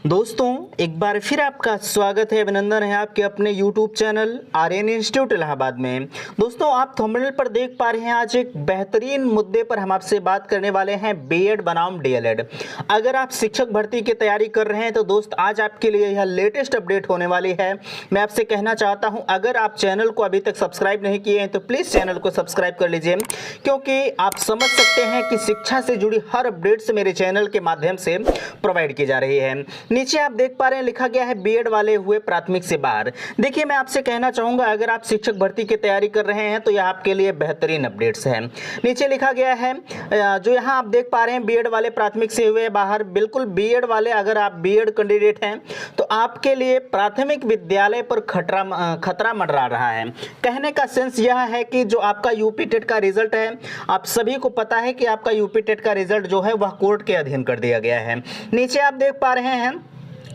दोस्तों एक बार फिर आपका स्वागत है, अभिनंदन है आपके अपने YouTube channel Aryan institute Allahabad में। दोस्तों आप थंबनेल पर देख पा रहे हैं, आज एक बेहतरीन मुद्दे पर हम आपसे बात करने वाले हैं, बीएड बनाम डीएलएड। अगर आप शिक्षक भर्ती की तैयारी कर रहे हैं तो दोस्त आज आपके लिए यह लेटेस्ट अपडेट होने वाली है। मैं आपसे कहना चाहता हूँ, अगर आप चैनल को अभी तक सब्सक्राइब नहीं किए हैं तो प्लीज़ चैनल को सब्सक्राइब कर लीजिए, क्योंकि आप समझ सकते हैं कि शिक्षा से जुड़ी हर अपडेट्स मेरे चैनल के माध्यम से प्रोवाइड की जा रही है। नीचे आप देख पा रहे हैं लिखा गया है, बीएड वाले हुए प्राथमिक से बाहर। देखिए मैं आपसे कहना चाहूंगा, अगर आप शिक्षक भर्ती की तैयारी कर रहे हैं तो यह आपके लिए बेहतरीन अपडेट्स है। नीचे लिखा गया है, जो यहाँ आप देख पा रहे हैं, बीएड वाले प्राथमिक से हुए बाहर। बिल्कुल बीएड वाले, अगर आप बीएड कैंडिडेट हैं तो आपके लिए प्राथमिक विद्यालय पर खतरा मंडरा रहा है। कहने का सेंस यह है कि जो आपका यूपी टेट का रिजल्ट है, आप सभी को पता है कि आपका यूपी टेट का रिजल्ट जो है वह कोर्ट के अधीन कर दिया गया है। नीचे आप देख पा रहे हैं,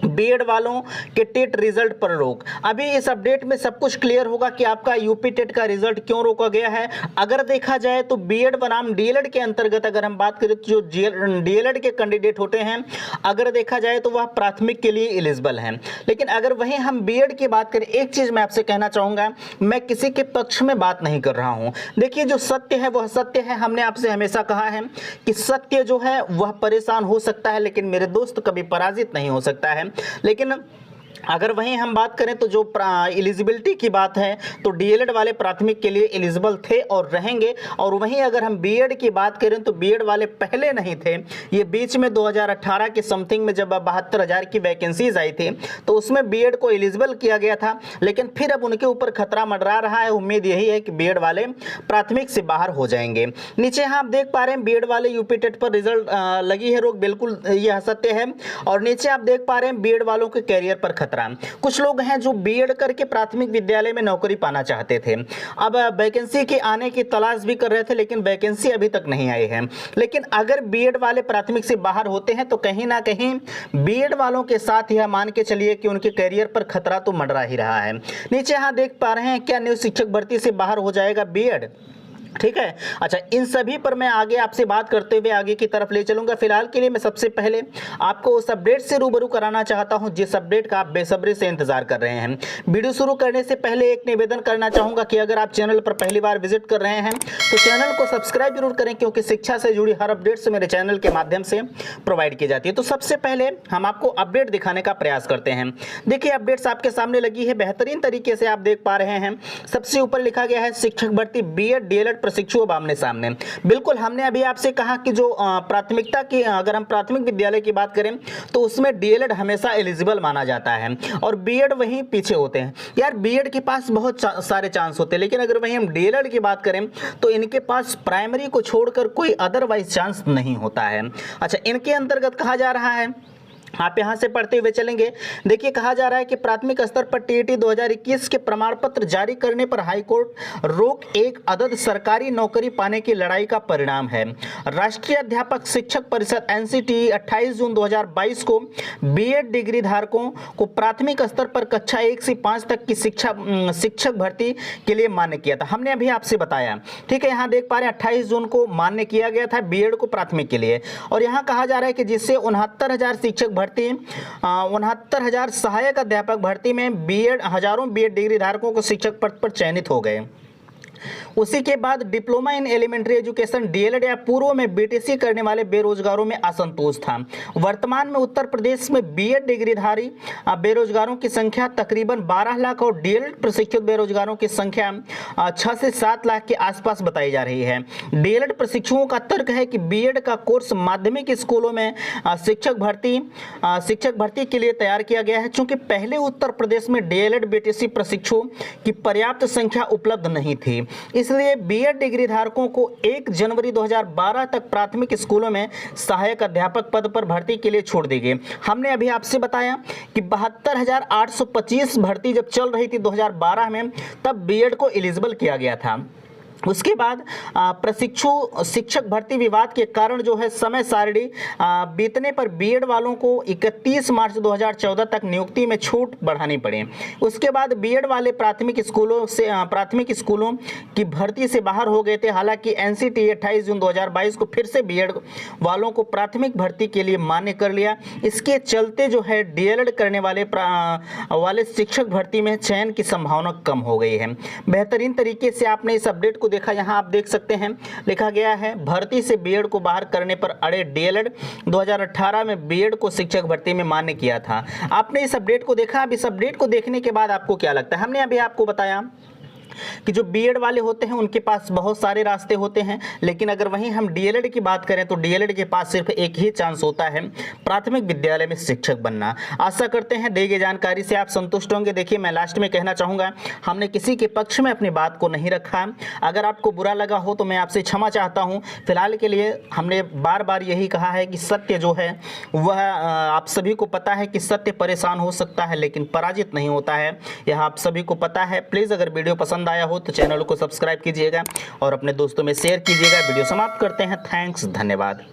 बीएड वालों के टेट रिजल्ट पर रोक। अभी इस अपडेट में सब कुछ क्लियर होगा कि आपका यूपी टेट का रिजल्ट क्यों रोका गया है। अगर देखा जाए तो बीएड बनाम डीएलएड के अंतर्गत अगर हम बात करें तो जो डीएलएड के कैंडिडेट होते हैं, अगर देखा जाए तो वह प्राथमिक के लिए एलिजिबल हैं। लेकिन अगर वहीं हम बीएड की बात करें, एक चीज मैं आपसे कहना चाहूंगा, मैं किसी के पक्ष में बात नहीं कर रहा हूं। देखिए जो सत्य है वह सत्य है। हमने आपसे हमेशा कहा है कि सत्य जो है वह परेशान हो सकता है, लेकिन मेरे दोस्त कभी पराजित नहीं हो सकता है। लेकिन अगर वहीं हम बात करें तो जो एलिजिबिलिटी की बात है तो डीएलएड वाले प्राथमिक के लिए एलिजिबल थे और रहेंगे। और वहीं अगर हम बीएड की बात करें तो बीएड वाले पहले नहीं थे। ये बीच में 2018 के समथिंग में जब 72,000 की वैकेंसीज आई थी तो उसमें बीएड को एलिजिबल किया गया था, लेकिन फिर अब उनके ऊपर खतरा मंडरा रहा है। उम्मीद यही है कि बीएड वाले प्राथमिक से बाहर हो जाएंगे। नीचे यहाँ आप देख पा रहे हैं, बीएड वाले यूपी टेट पर रिजल्ट लगी है रोक, बिल्कुल यह सत्य है। और नीचे आप देख पा रहे हैं, बीएड वालों के कैरियर पर खतरा। कुछ लोग हैं जो बीएड करके प्राथमिक विद्यालय में नौकरी पाना चाहते थे, अब वैकेंसी के आने की तलाश भी कर रहे थे, लेकिन वैकेंसी अभी तक नहीं आई है। लेकिन अगर बीएड वाले प्राथमिक से बाहर होते हैं तो कहीं ना कहीं बीएड वालों के साथ यह मान के चलिए कि उनके कैरियर पर खतरा तो मंडरा ही रहा है। नीचे यहां देख पा रहे हैं, क्या न्यू शिक्षक भर्ती से बाहर हो जाएगा बीएड? ठीक है, अच्छा इन सभी पर मैं आगे आपसे बात करते हुए आगे की तरफ ले चलूंगा। फिलहाल के लिए मैं सबसे पहले आपको उस अपडेट से रूबरू कराना चाहता हूं जिस अपडेट का आप बेसब्री से इंतजार कर रहे हैं। वीडियो शुरू करने से पहले एक निवेदन करना चाहूंगा कि अगर आप चैनल पर पहली बार विजिट कर रहे हैं तो चैनल को सब्सक्राइब जरूर करें, क्योंकि शिक्षा से जुड़ी हर अपडेट्स मेरे चैनल के माध्यम से प्रोवाइड की जाती है। तो सबसे पहले हम आपको अपडेट दिखाने का प्रयास करते हैं। देखिए अपडेट्स आपके सामने लगी है, बेहतरीन तरीके से आप देख पा रहे हैं। सबसे ऊपर लिखा गया है, शिक्षक भर्ती बीएड डीएलएड प्रशिक्षु अब आमने सामने। बिल्कुल हमने अभी आपसे कहा कि जो प्राथमिकता की, अगर हम प्राथमिक विद्यालय की बात करें तो उसमें डीएलएड हमेशा एलिजिबल माना जाता है और बीएड वहीं पीछे होते हैं। यार बीएड के पास बहुत सारे चांस होते हैं, लेकिन अगर वहीं हम डीएलएड की बात करें तो इनके पास प्राइमरी को छोड़कर कोई अदरवाइज चांस नहीं होता है। अच्छा, इनके अंतर्गत कहा जा रहा है, आप यहां से पढ़ते हुए चलेंगे। देखिए कहा जा रहा है कि प्राथमिक स्तर पर टीईटी 2021 के प्रमाण पत्र जारी करने पर हाईकोर्ट रोक एक अदद सरकारी नौकरी पाने की लड़ाई का परिणाम है। राष्ट्रीय अध्यापक शिक्षक परिषद एनसीटीई 28 जून 2022 को बीएड डिग्री धारकों को प्राथमिक स्तर पर कक्षा 1 से 5 तक की शिक्षक भर्ती के लिए मान्य किया था। हमने अभी आपसे बताया, ठीक है। यहाँ देख पा रहे हैं 28 जून को मान्य किया गया था बीएड को प्राथमिक के लिए। और यहाँ कहा जा रहा है कि जिससे 69,000 शिक्षक भर्ती, 69,000 सहायक अध्यापक भर्ती में बीएड, हजारों बीएड डिग्री धारकों को शिक्षक पद पर चयनित हो गए। उसी के बाद diploma in elementary education D El Ed या पूर्व में बीटीसी करने वाले बेरोजगारों में असंतोष था। वर्तमान में उत्तर प्रदेश में बीएड डिग्रीधारी बेरोजगारों की संख्या तकरीबन 12 लाख और डीएलएड प्रशिक्षित बेरोजगारों की संख्या 6 से 7 लाख के आसपास बताई जा रही है। डीएलएड प्रशिक्षुओं का तर्क है कि बीएड का कोर्स माध्यमिक स्कूलों में शिक्षक भर्ती के लिए तैयार किया गया है, चूंकि पहले उत्तर प्रदेश में डीएलएड बीटीसी प्रशिक्षुओं की पर्याप्त संख्या उपलब्ध नहीं थी। इसलिए बीएड डिग्री धारकों को 1 जनवरी 2012 तक प्राथमिक स्कूलों में सहायक अध्यापक पद पर भर्ती के लिए छोड़ दी गई। हमने अभी आपसे बताया कि 72,825 भर्ती जब चल रही थी 2012 में, तब बीएड को एलिजिबल किया गया था। उसके बाद प्रशिक्षु शिक्षक भर्ती विवाद के कारण जो है समय सारणी बीतने पर बीएड वालों को 31 मार्च 2014 तक नियुक्ति में छूट बढ़ानी पड़ी। उसके बाद बीएड वाले प्राथमिक स्कूलों की भर्ती से बाहर हो गए थे। हालांकि एनसीटीई 28 जून 2022 को फिर से बीएड वालों को प्राथमिक भर्ती के लिए मान्य कर लिया। इसके चलते जो है डीएलएड करने वाले शिक्षक भर्ती में चयन की संभावना कम हो गई है। बेहतरीन तरीके से आपने इस अपडेट को देखा। यहां आप देख सकते हैं लिखा गया है, भर्ती से बीएड को बाहर करने पर अड़े डीएलएड। 2018 में बीएड को शिक्षक भर्ती में मान्य किया था। आपने इस अपडेट को देखा। अब इस अपडेट को देखने के बाद आपको क्या लगता है? हमने अभी आपको बताया कि जो बीएड वाले होते हैं उनके पास बहुत सारे रास्ते होते हैं, लेकिन अगर वहीं हम डीएलएड की बात करें तो डीएलएड के पास सिर्फ एक ही चांस होता है, प्राथमिक विद्यालय में शिक्षक बनना। आशा करते हैं दी गई जानकारी से आप संतुष्ट होंगे। देखिए, मैं लास्ट में कहना चाहूँगा, हमने किसी के पक्ष में अपनी बात को नहीं रखा। अगर आपको बुरा लगा हो तो मैं आपसे क्षमा चाहता हूँ। फिलहाल के लिए हमने बार बार यही कहा है कि सत्य जो है वह आप सभी को पता है कि सत्य परेशान हो सकता है लेकिन पराजित नहीं होता है, यह आप सभी को पता है। प्लीज़ अगर वीडियो पसंद आया हो तो चैनल को सब्सक्राइब कीजिएगा और अपने दोस्तों में शेयर कीजिएगा। वीडियो समाप्त करते हैं। थैंक्स, धन्यवाद।